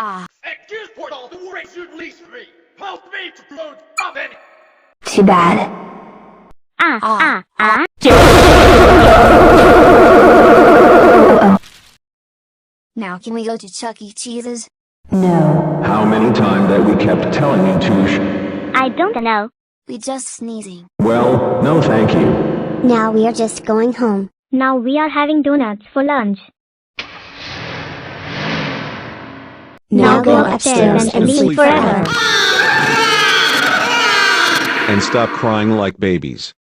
Ah, Excuse portal, the race should release me. Help me to close oven. too bad. Now can we go to Chuck E. Cheese's? No. How many times that we kept telling you to I don't know. We just sneezing. Well, no thank you. Now we are just going home. Now we are having donuts for lunch. Now go upstairs and sleep forever. And stop crying like babies.